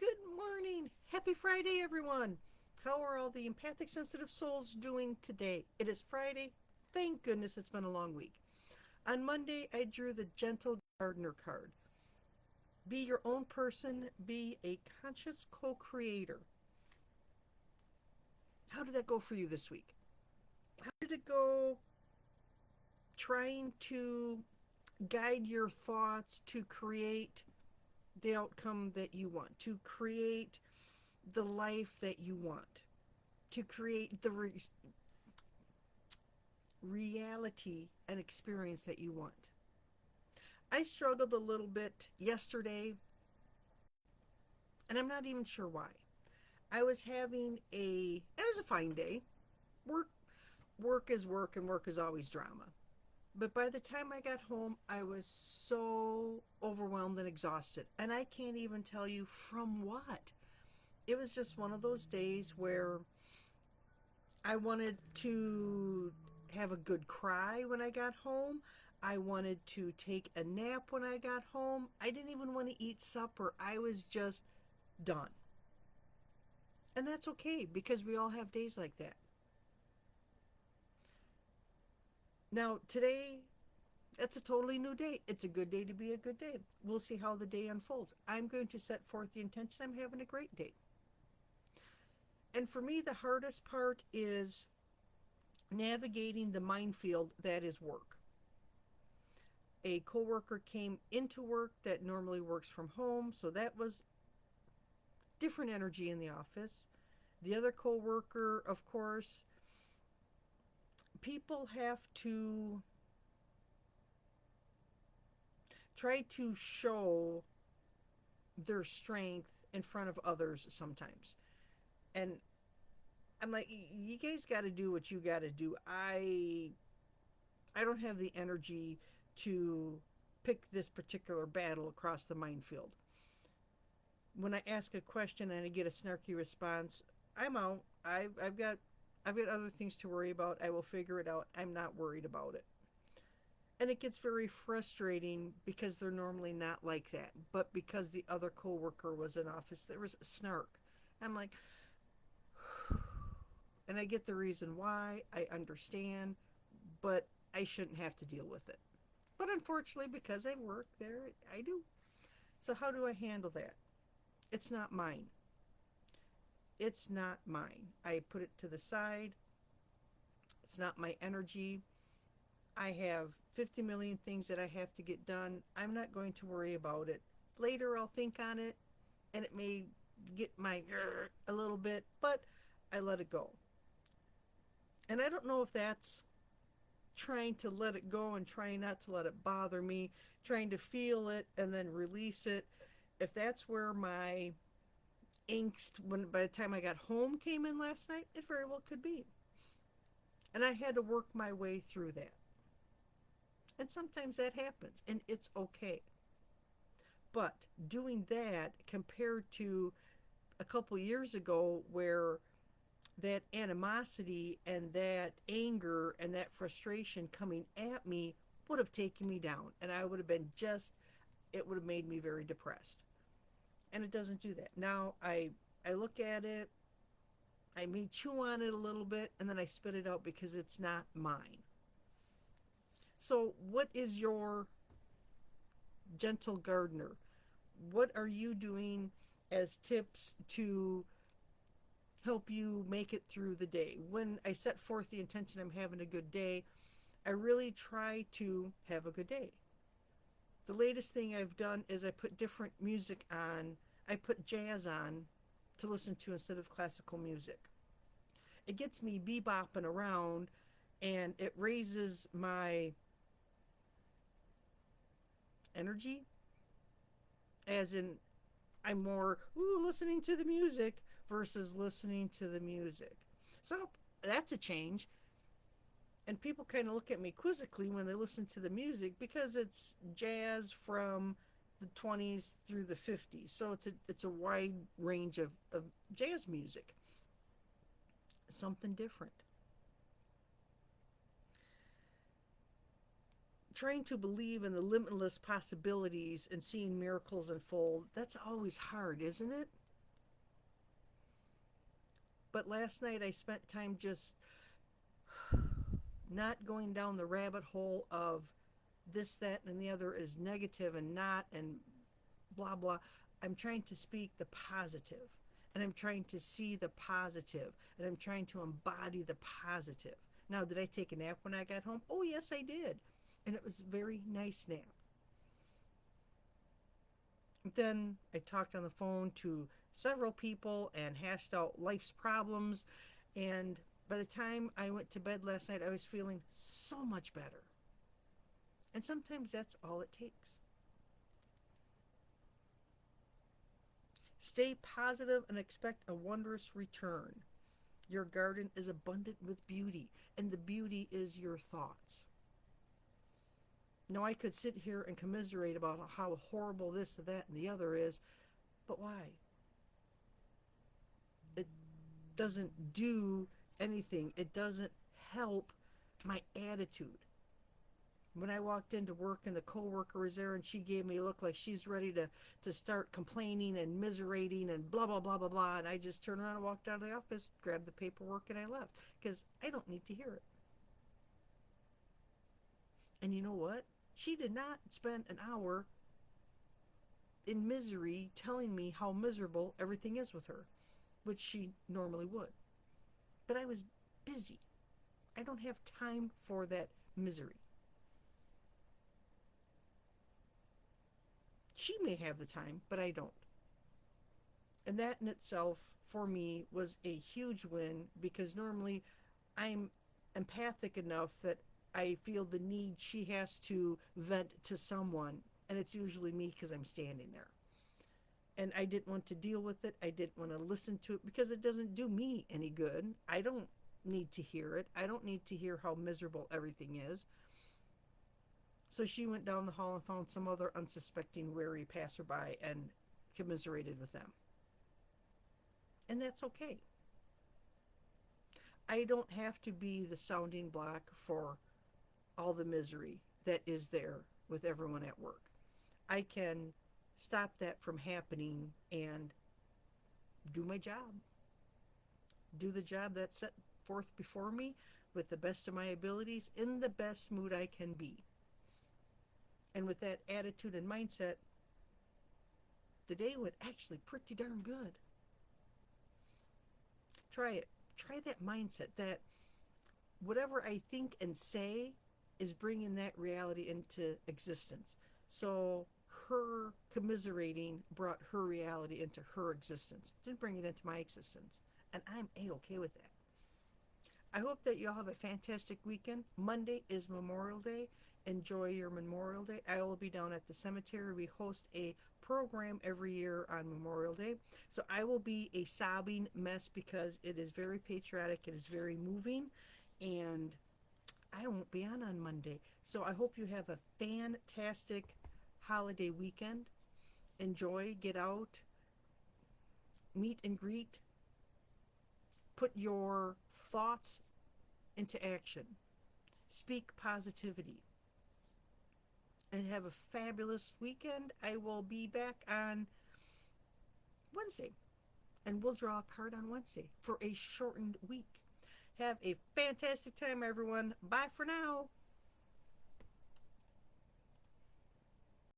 Good morning. Happy Friday, everyone. How are all the empathic, sensitive souls doing today? It is Friday. Thank goodness it's been a long week. On Monday, I drew the Gentle Gardener card. Be your own person, be a conscious co creator. How did that go for you this week? How did it go trying to guide your thoughts to create the outcome that you want, to create the life that you want, to create the reality and experience that you want? I struggled a little bit yesterday, and I'm not even sure why. I was having it was a fine day. Work, work is work, and work is always drama. But by the time I got home, I was so overwhelmed and exhausted. And I can't even tell you from what. It was just one of those days where I wanted to have a good cry when I got home. I wanted to take a nap when I got home. I didn't even want to eat supper. I was just done. And that's okay because we all have days like that. Now, today, that's a totally new day. It's a good day to be a good day. We'll see how the day unfolds. I'm going to set forth the intention I'm having a great day. And for me, the hardest part is navigating the minefield that is work. A coworker came into work that normally works from home, so that was different energy in the office. The other coworker, of course, people have to try to show their strength in front of others sometimes. And I'm like, you guys got to do what you got to do. I don't have the energy to pick this particular battle across the minefield. When I ask a question and I get a snarky response, I'm out. I've got other things to worry about. I will figure it out. I'm not worried about it. And it gets very frustrating because they're normally not like that. But because the other coworker was in office, there was a snark. I'm like, and I get the reason why. I understand, but I shouldn't have to deal with it. But unfortunately, because I work there, I do. So how do I handle that? It's not mine. It's not mine. I put it to the side. It's not my energy. I have 50 million things that I have to get done. I'm not going to worry about it. Later, I'll think on it, and it may get my a little bit, but I let it go. And I don't know if that's trying to let it go and trying not to let it bother me, trying to feel it and then release it. If that's where my angst, when by the time I got home, came in last night, it very well could be. And I had to work my way through that. And sometimes that happens, and it's okay. But doing that compared to a couple years ago, where that animosity and that anger and that frustration coming at me would have taken me down, and I would have been just, it would have made me very depressed. And it doesn't do that. Now I look at it, I may chew on it a little bit, and then I spit it out because it's not mine. So, what is your gentle gardener? What are you doing as tips to help you make it through the day? When I set forth the intention I'm having a good day, I really try to have a good day. The latest thing I've done is I put different music on. I put jazz on to listen to instead of classical music. It gets me bebopping around, and it raises my energy, as in I'm more listening to the music versus listening to the music. So that's a change. And people kind of look at me quizzically when they listen to the music because it's jazz from the 20s through the 50s. So it's a wide range of jazz music. Something different. Trying to believe in the limitless possibilities and seeing miracles unfold, that's always hard, isn't it? But last night I spent time just not going down the rabbit hole of this, that, and the other is negative and not, and blah, blah. I'm trying to speak the positive, and I'm trying to see the positive, and I'm trying to embody the positive. Now, did I take a nap when I got home? Oh, yes, I did. And it was a very nice nap. Then I talked on the phone to several people and hashed out life's problems. And by the time I went to bed last night, I was feeling so much better. And sometimes that's all it takes. Stay positive and expect a wondrous return. Your garden is abundant with beauty, and the beauty is your thoughts. Now, I could sit here and commiserate about how horrible this, that, and the other is, but why? It doesn't do anything, it doesn't help my attitude. When I walked into work and the coworker was there and she gave me a look like she's ready to start complaining and miserating and blah, blah, blah, blah, blah. And I just turned around and walked out of the office, grabbed the paperwork, and I left because I don't need to hear it. And you know what? She did not spend an hour in misery telling me how miserable everything is with her, which she normally would. But I was busy. I don't have time for that misery. She may have the time, but I don't. And that in itself, for me, was a huge win because normally I'm empathic enough that I feel the need she has to vent to someone, and it's usually me because I'm standing there. And I didn't want to deal with it. I didn't want to listen to it because it doesn't do me any good. I don't need to hear it. I don't need to hear how miserable everything is. So she went down the hall and found some other unsuspecting, wary passerby and commiserated with them. And that's okay. I don't have to be the sounding block for all the misery that is there with everyone at work. I can stop that from happening and do my job. Do the job that's set forth before me with the best of my abilities in the best mood I can be. And with that attitude and mindset, the day went actually pretty darn good. Try it. Try that mindset that whatever I think and say is bringing that reality into existence. So her commiserating brought her reality into her existence. Didn't bring it into my existence. And I'm A-okay with that. I hope that you all have a fantastic weekend. Monday is Memorial Day. Enjoy your Memorial Day. I will be down at the cemetery. We host a program every year on Memorial Day. So I will be a sobbing mess because it is very patriotic. It is very moving. And I won't be on Monday. So I hope you have a fantastic holiday weekend. Enjoy, get out, meet and greet. Put your thoughts into action. Speak positivity. And have a fabulous weekend. I will be back on Wednesday. And we'll draw a card on Wednesday for a shortened week. Have a fantastic time, everyone. Bye for now.